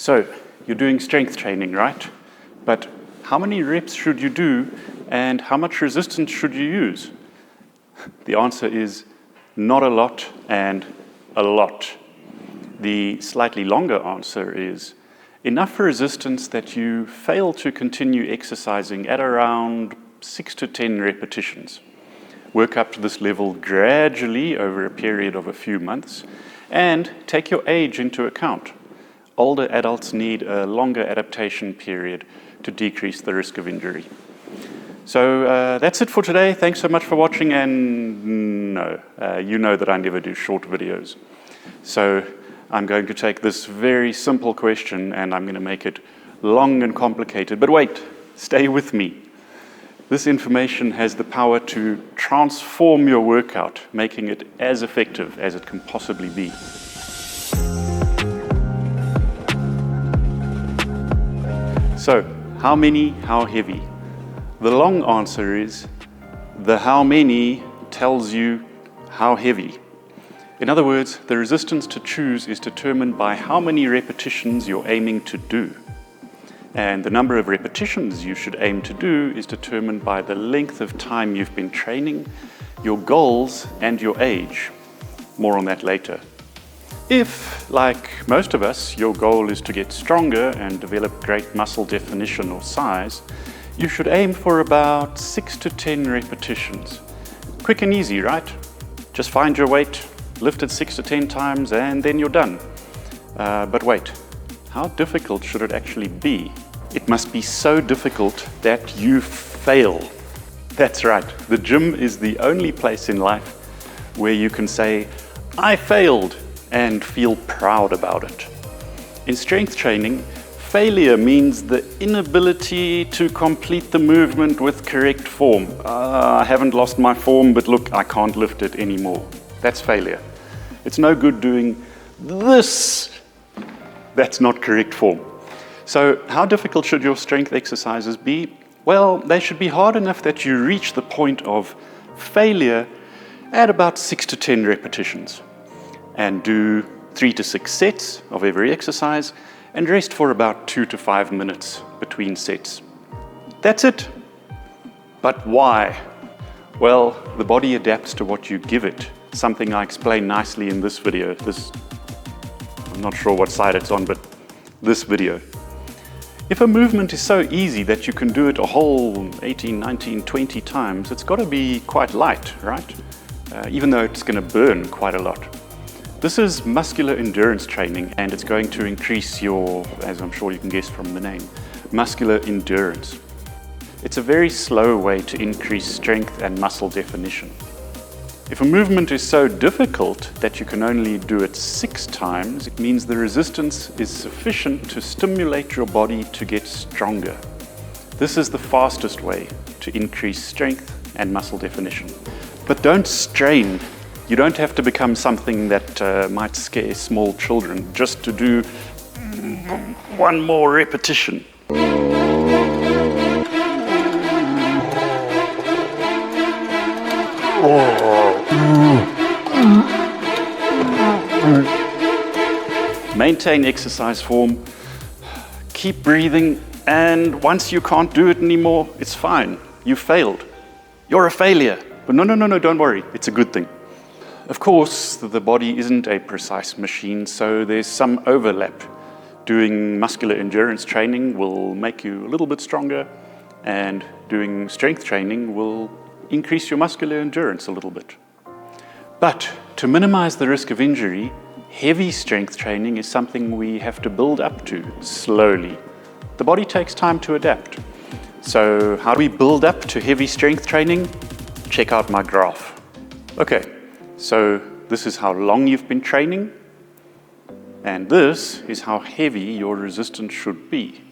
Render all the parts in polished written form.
So, you're doing strength training, right? But how many reps should you do and how much resistance should you use? The answer is not a lot and a lot. The slightly longer answer is enough resistance that you fail to continue exercising at around 6 to 10 repetitions. Work up to this level gradually over a period of a few months and take your age into account. Older adults need a longer adaptation period to decrease the risk of injury. So that's it for today. Thanks so much for watching, and no, you know that I never do short videos. So I'm going to take this very simple question and I'm going to make it long and complicated. But wait, stay with me. This information has the power to transform your workout, making it as effective as it can possibly be. So, how many, how heavy? The long answer is, the how many tells you how heavy. In other words, the resistance to choose is determined by how many repetitions you're aiming to do. And the number of repetitions you should aim to do is determined by the length of time you've been training, your goals, and your age. More on that later. If, like most of us, your goal is to get stronger and develop great muscle definition or size, you should aim for about 6 to 10 repetitions. Quick and easy, right? Just find your weight, lift it 6 to 10 times, and then you're done. But wait, how difficult should it actually be? It must be so difficult that you fail. That's right, the gym is the only place in life where you can say, I failed, and feel proud about it. In strength training, failure means the inability to complete the movement with correct form. I haven't lost my form, but look, I can't lift it anymore. That's failure. It's no good doing this. That's not correct form. So how difficult should your strength exercises be? Well, they should be hard enough that you reach the point of failure at about 6 to 10 repetitions. And do 3 to 6 sets of every exercise and rest for about 2 to 5 minutes between sets. That's it. But why? Well, the body adapts to what you give it, something I explain nicely in this video. I'm not sure what side it's on, but this video. If a movement is so easy that you can do it a whole 18, 19, 20 times, it's got to be quite light, right? Even though it's going to burn quite a lot. This is muscular endurance training, and it's going to increase your, as I'm sure you can guess from the name, muscular endurance. It's a very slow way to increase strength and muscle definition. If a movement is so difficult that you can only do it 6 times, it means the resistance is sufficient to stimulate your body to get stronger. This is the fastest way to increase strength and muscle definition. But don't strain. You don't have to become something that might scare small children just to do one more repetition. Maintain exercise form, keep breathing, and once you can't do it anymore, it's fine. You failed. You're a failure. But no, don't worry. It's a good thing. Of course, the body isn't a precise machine, so there's some overlap. Doing muscular endurance training will make you a little bit stronger, and doing strength training will increase your muscular endurance a little bit. But to minimize the risk of injury, heavy strength training is something we have to build up to slowly. The body takes time to adapt. So how do we build up to heavy strength training? Check out my graph. Okay. So this is how long you've been training, and this is how heavy your resistance should be.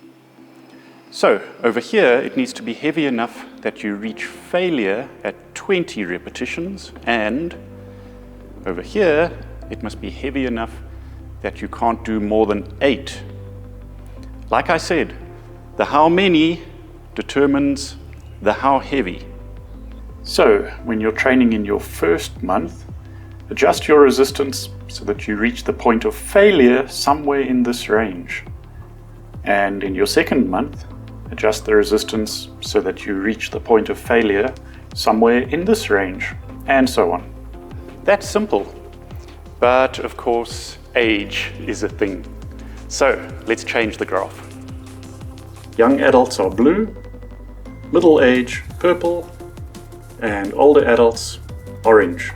So over here, it needs to be heavy enough that you reach failure at 20 repetitions, and over here, it must be heavy enough that you can't do more than 8. Like I said, the how many determines the how heavy. So when you're training in your first month, adjust your resistance so that you reach the point of failure somewhere in this range. And in your second month, adjust the resistance so that you reach the point of failure somewhere in this range, and so on. That's simple. But of course, age is a thing. So let's change the graph. Young adults are blue, middle age purple, and older adults orange.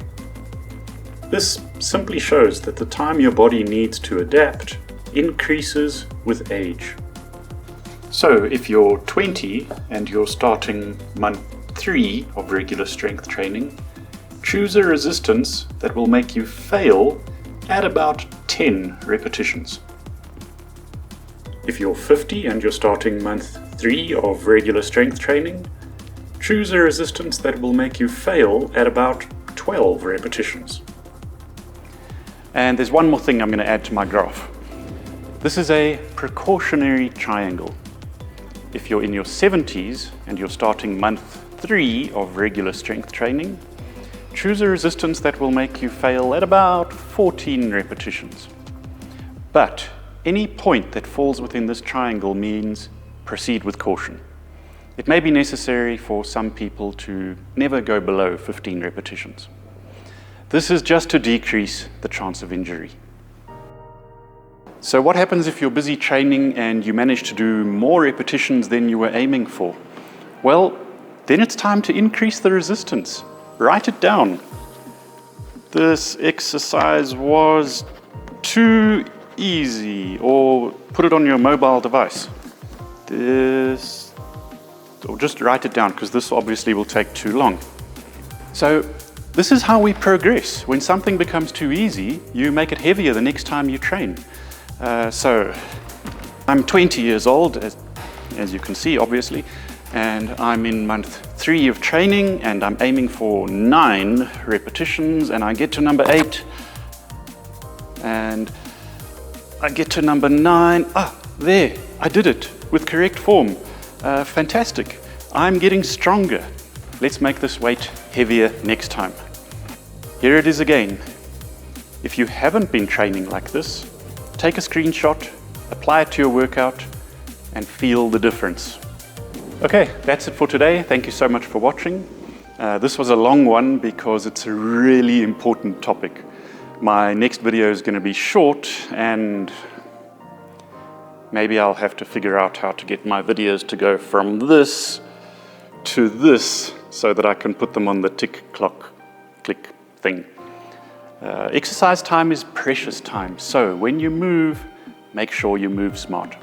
This simply shows that the time your body needs to adapt increases with age. So if you're 20 and you're starting month 3 of regular strength training, choose a resistance that will make you fail at about 10 repetitions. If you're 50 and you're starting month 3 of regular strength training, choose a resistance that will make you fail at about 12 repetitions. And there's one more thing I'm going to add to my graph. This is a precautionary triangle. If you're in your 70s and you're starting month 3 of regular strength training, choose a resistance that will make you fail at about 14 repetitions. But any point that falls within this triangle means proceed with caution. It may be necessary for some people to never go below 15 repetitions. This is just to decrease the chance of injury. So what happens if you're busy training and you manage to do more repetitions than you were aiming for? Well, then it's time to increase the resistance. Write it down. This exercise was too easy, or put it on your mobile device. Or just write it down, because this obviously will take too long. So this is how we progress. When something becomes too easy, you make it heavier the next time you train. So I'm 20 years old, as you can see, obviously, and I'm in month 3 of training, and I'm aiming for 9 repetitions, and I get to number 8, and I get to number 9. There, I did it with correct form. Fantastic. I'm getting stronger. Let's make this weight heavier next time. Here it is again. If you haven't been training like this, take a screenshot, apply it to your workout, and feel the difference. Okay, that's it for today. Thank you so much for watching. This was a long one because it's a really important topic. My next video is going to be short, and maybe I'll have to figure out how to get my videos to go from this to this so that I can put them on the tick, clock, click thing. Exercise time is precious time, so when you move, make sure you move smart.